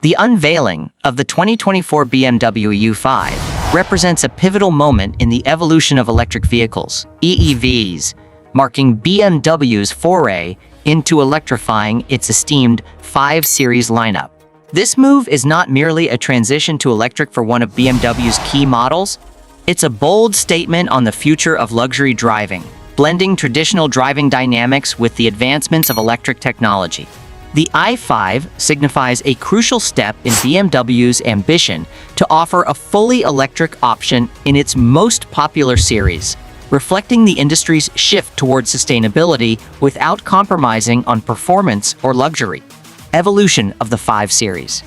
The unveiling of the 2024 BMW U5 represents a pivotal moment in the evolution of electric vehicles, EEVs, marking BMW's foray into electrifying its esteemed 5 Series lineup. This move is not merely a transition to electric for one of BMW's key models, it's a bold statement on the future of luxury driving, blending traditional driving dynamics with the advancements of electric technology. The i5 signifies a crucial step in BMW's ambition to offer a fully electric option in its most popular series, reflecting the industry's shift towards sustainability without compromising on performance or luxury. Evolution of the 5 Series.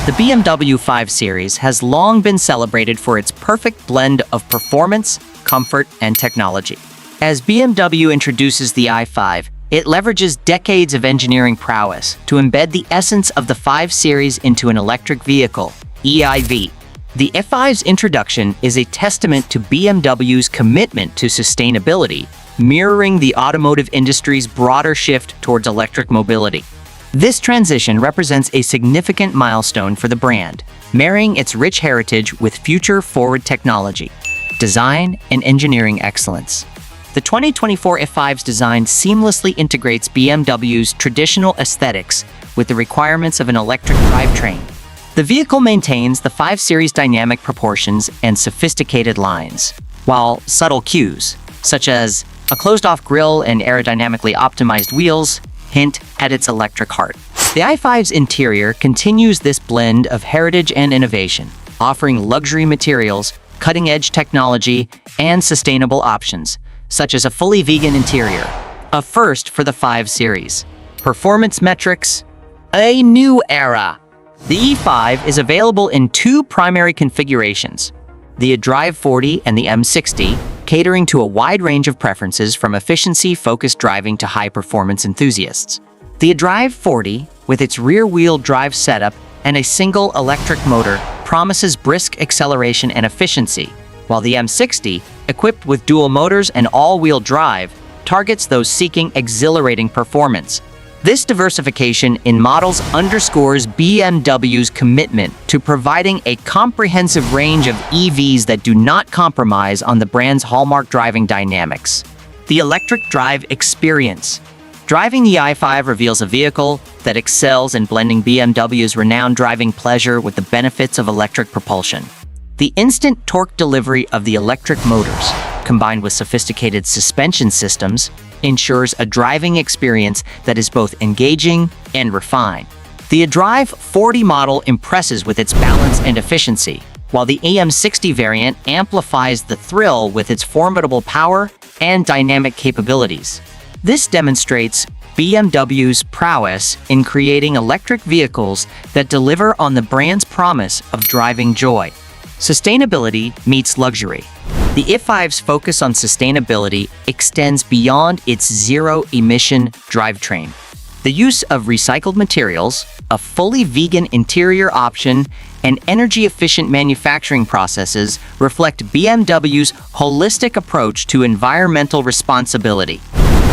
The BMW 5 Series has long been celebrated for its perfect blend of performance, comfort, and technology. As BMW introduces the i5, it leverages decades of engineering prowess to embed the essence of the 5 Series into an electric vehicle, EIV. The i5's introduction is a testament to BMW's commitment to sustainability, mirroring the automotive industry's broader shift towards electric mobility. This transition represents a significant milestone for the brand, marrying its rich heritage with future-forward technology, design, and engineering excellence. The 2024 i5's design seamlessly integrates BMW's traditional aesthetics with the requirements of an electric drivetrain. The vehicle maintains the 5 Series dynamic proportions and sophisticated lines, while subtle cues, such as a closed-off grille and aerodynamically optimized wheels, hint at its electric heart. The i5's interior continues this blend of heritage and innovation, offering luxury materials, cutting-edge technology, and sustainable options, such as a fully vegan interior, a first for the 5 Series. Performance metrics, a new era. The E5 is available in 2 primary configurations, the Drive 40 and the M60, catering to a wide range of preferences from efficiency-focused driving to high-performance enthusiasts. The Drive 40, with its rear-wheel drive setup and a single electric motor, promises brisk acceleration and efficiency, while the M60, equipped with dual motors and all-wheel drive, targets those seeking exhilarating performance. This diversification in models underscores BMW's commitment to providing a comprehensive range of EVs that do not compromise on the brand's hallmark driving dynamics. The electric drive experience. Driving the i5 reveals a vehicle that excels in blending BMW's renowned driving pleasure with the benefits of electric propulsion. The instant torque delivery of the electric motors, combined with sophisticated suspension systems, ensures a driving experience that is both engaging and refined. The Drive 40 model impresses with its balance and efficiency, while the AM60 variant amplifies the thrill with its formidable power and dynamic capabilities. This demonstrates BMW's prowess in creating electric vehicles that deliver on the brand's promise of driving joy. Sustainability meets luxury. The i5's focus on sustainability extends beyond its zero-emission drivetrain. The use of recycled materials, a fully vegan interior option, and energy-efficient manufacturing processes reflect BMW's holistic approach to environmental responsibility.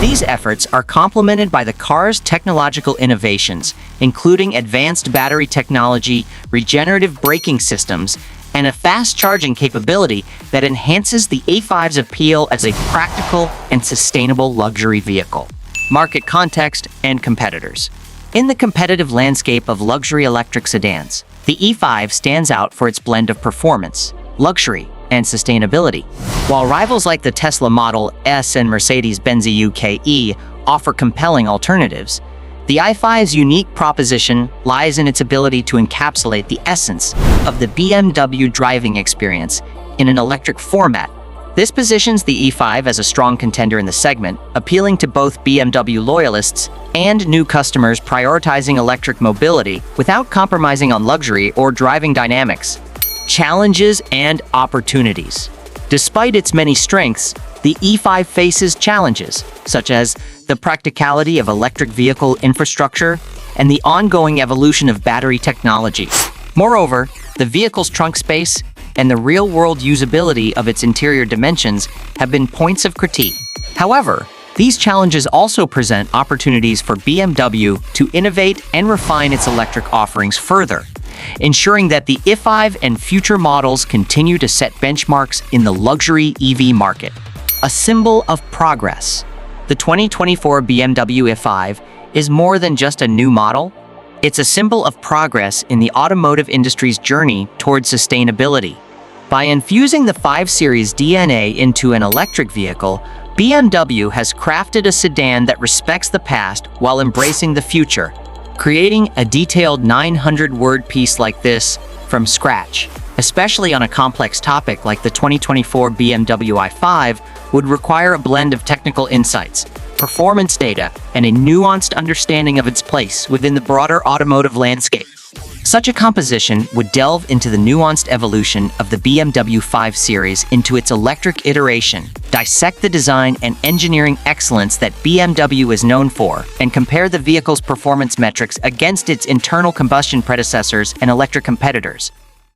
These efforts are complemented by the car's technological innovations, including advanced battery technology, regenerative braking systems, and a fast charging capability that enhances the i5's appeal as a practical and sustainable luxury vehicle. Market context and competitors. In the competitive landscape of luxury electric sedans, the i5 stands out for its blend of performance, luxury, and sustainability. While rivals like the Tesla Model S and Mercedes-Benz EQE offer compelling alternatives, the i5's unique proposition lies in its ability to encapsulate the essence of the BMW driving experience in an electric format. This positions the i5 as a strong contender in the segment, appealing to both BMW loyalists and new customers prioritizing electric mobility without compromising on luxury or driving dynamics. Challenges and opportunities. Despite its many strengths, the i5 faces challenges, such as the practicality of electric vehicle infrastructure and the ongoing evolution of battery technology. Moreover, the vehicle's trunk space and the real-world usability of its interior dimensions have been points of critique. However, these challenges also present opportunities for BMW to innovate and refine its electric offerings further, ensuring that the i5 and future models continue to set benchmarks in the luxury EV market. A symbol of progress. The 2024 BMW i5 is more than just a new model. It's a symbol of progress in the automotive industry's journey towards sustainability. By infusing the 5 Series DNA into an electric vehicle, BMW has crafted a sedan that respects the past while embracing the future. Creating a detailed 900-word piece like this from scratch, especially on a complex topic like the 2024 BMW i5, would require a blend of technical insights, performance data, and a nuanced understanding of its place within the broader automotive landscape. Such a composition would delve into the nuanced evolution of the BMW 5 Series into its electric iteration, dissect the design and engineering excellence that BMW is known for, and compare the vehicle's performance metrics against its internal combustion predecessors and electric competitors.